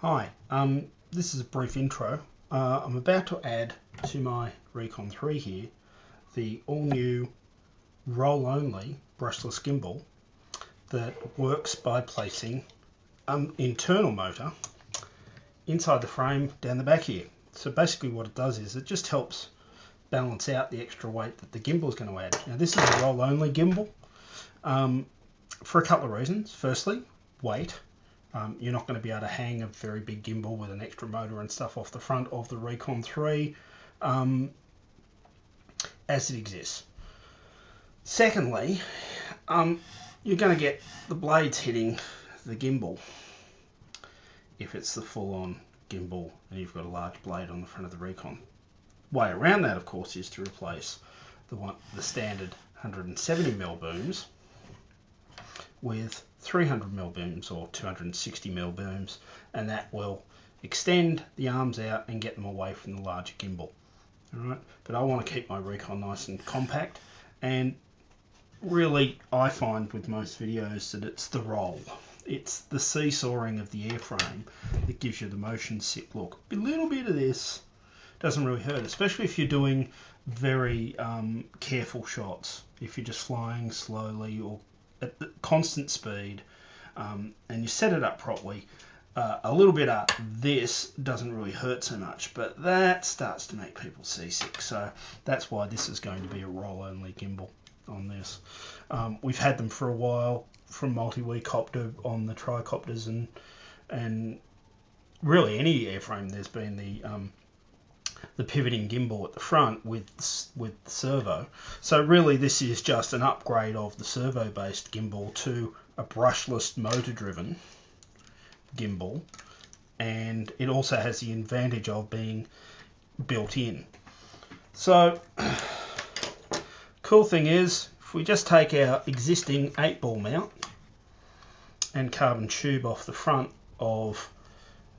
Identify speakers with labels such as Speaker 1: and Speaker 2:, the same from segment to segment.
Speaker 1: Hi, this is a brief intro. I'm about to add to my Reconn 3 here the all-new roll-only brushless gimbal that works by placing an internal motor inside the frame down the back here. So basically what it does is it just helps balance out the extra weight that the gimbal is going to add. Now this is a roll-only gimbal for a couple of reasons. Firstly, weight. You're not going to be able to hang a very big gimbal with an extra motor and stuff off the front of the Reconn 3 as it exists. Secondly, you're going to get the blades hitting the gimbal if it's the full-on gimbal and you've got a large blade on the front of the Reconn. Way around that, of course, is to replace the standard 170mm booms with 300mm booms or 260mm booms, and that will extend the arms out and get them away from the larger gimbal. Alright, but I want to keep my Reconn nice and compact, and really I find with most videos that it's the roll. It's the seesawing of the airframe that gives you the motion sick look. A little bit of this doesn't really hurt, especially if you're doing very careful shots. If you're just flying slowly or at constant speed and you set it up properly, a little bit of this doesn't really hurt so much, but that starts to make people seasick. So that's why this is going to be a roll-only gimbal on this. We've had them for a while from Multi-rotor on the tricopters and really any airframe. There's been the pivoting gimbal at the front with servo. So really this is just an upgrade of the servo based gimbal to a brushless motor driven gimbal, and it also has the advantage of being built in. So cool thing is, if we just take our existing 8-ball mount and carbon tube off the front of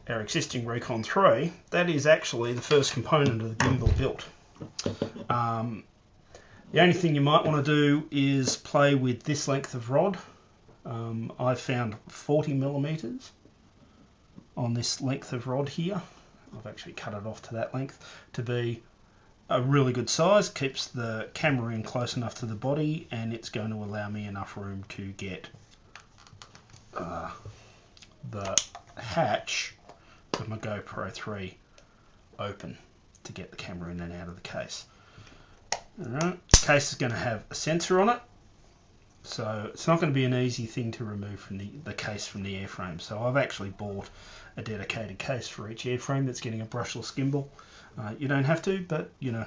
Speaker 1: our existing Reconn 3, that is actually the first component of the gimbal built. The only thing you might want to do is play with this length of rod. I've found 40mm on this length of rod here. I've actually cut it off to that length to be a really good size. Keeps the camera in close enough to the body, and it's going to allow me enough room to get the hatch of my GoPro 3 open to get the camera in and out of the case. Alright, the case is going to have a sensor on it, so it's not going to be an easy thing to remove from the case from the airframe. So I've actually bought a dedicated case for each airframe that's getting a brushless gimbal. You don't have to, but you know,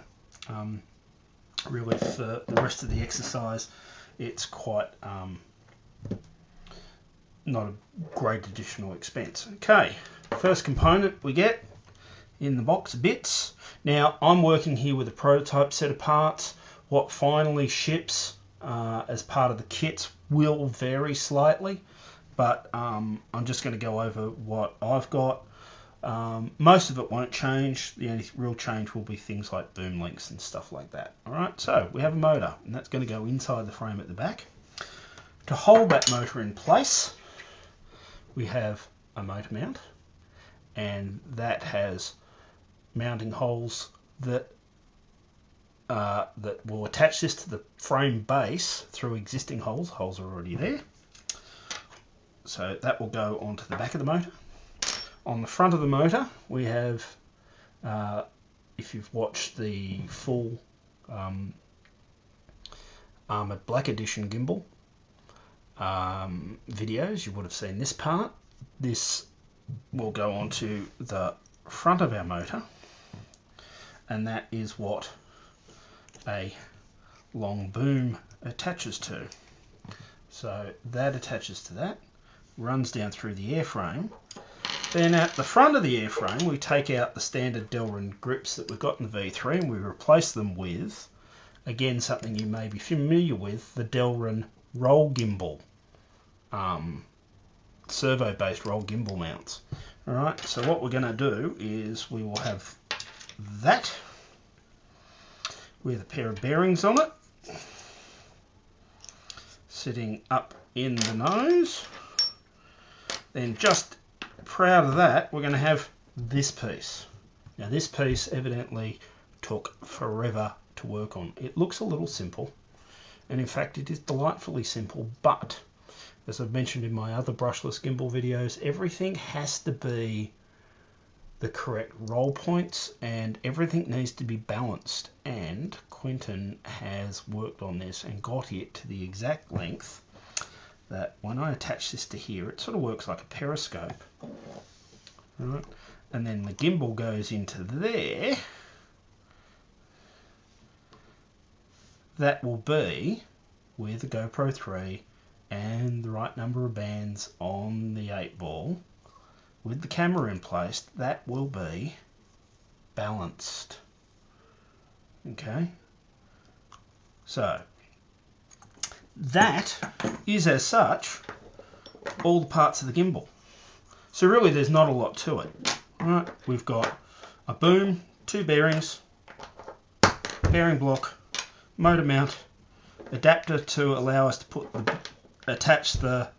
Speaker 1: really for the rest of the exercise it's quite not a great additional expense. Okay, first component we get in the box of bits. Now I'm working here with a prototype set of parts. What finally ships as part of the kits will vary slightly, but I'm just going to go over what I've got. Most of it won't change. The only real change will be things like boom links and stuff like that. Alright, so we have a motor, and that's going to go inside the frame at the back. To hold that motor in place, we have a motor mount, and that has mounting holes that will attach this to the frame base through existing holes. Holes are already there, so that will go onto the back of the motor. On the front of the motor we have, if you've watched the full Armoured Black Edition gimbal videos, you would have seen this part. This will go onto the front of our motor, and that is what a long boom attaches to. So that attaches to that, runs down through the airframe. Then at the front of the airframe we take out the standard Delrin grips that we've got in the V3 and we replace them with, again, something you may be familiar with, the Delrin roll gimbal, servo based roll gimbal mounts. Alright, so what we're going to do is we will have that with a pair of bearings on it sitting up in the nose, then just proud of that, we're going to have this piece. Now this piece evidently took forever to work on. It looks a little simple, and in fact it is delightfully simple, but as I've mentioned in my other brushless gimbal videos, everything has to be the correct roll points and everything needs to be balanced, and Quentin has worked on this and got it to the exact length that when I attach this to here, it sort of works like a periscope. Right? And then the gimbal goes into there. That will be with the GoPro 3 and the right number of bands on the 8-ball. With the camera in place, that will be balanced. Okay? So, that is as such all the parts of the gimbal. So really there's not a lot to it. Right, we've got a boom, 2 bearings, bearing block, motor mount, adapter to allow us to attach the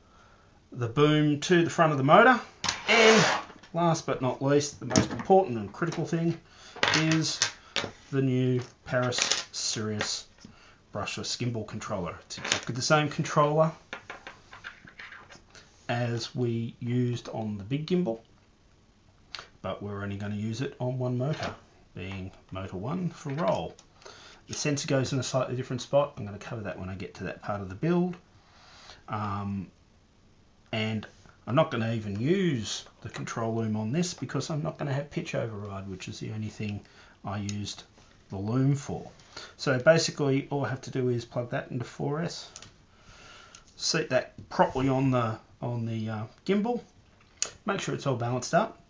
Speaker 1: boom to the front of the motor, and last but not least, the most important and critical thing is the new Paris Sirius brushless gimbal controller. It's exactly the same controller as we used on the big gimbal, but we're only going to use it on one motor, being motor 1 for roll. The sensor goes in a slightly different spot. I'm going to cover that when I get to that part of the build. And I'm not going to even use the control loom on this because I'm not going to have pitch override, which is the only thing I used the loom for. So basically all I have to do is plug that into 4S, seat that properly on the gimbal, make sure it's all balanced up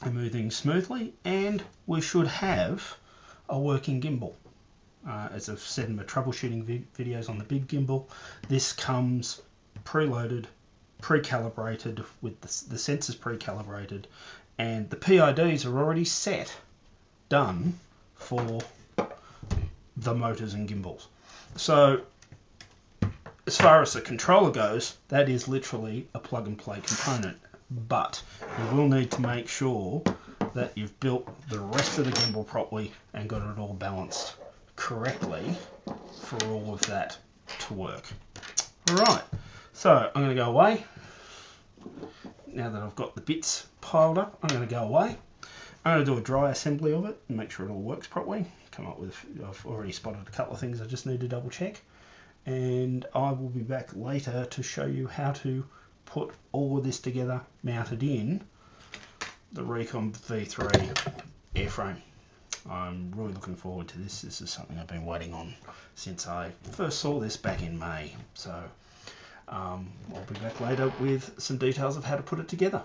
Speaker 1: and moving smoothly, and we should have a working gimbal. As I've said in my troubleshooting videos on the big gimbal, this comes preloaded, pre-calibrated with the sensors pre-calibrated, and the PIDs are already set, done for the motors and gimbals. So as far as the controller goes, that is literally a plug and play component, but you will need to make sure that you've built the rest of the gimbal properly and got it all balanced correctly for all of that to work. Alright, so I'm going to go away. Now that I've got the bits piled up, I'm going to go away. I'm going to do a dry assembly of it and make sure it all works properly. Come up with, I've already spotted a couple of things I just need to double check. And I will be back later to show you how to put all of this together mounted in the Reconn V3 airframe. I'm really looking forward to this. This is something I've been waiting on since I first saw this back in May. So I'll be back later with some details of how to put it together.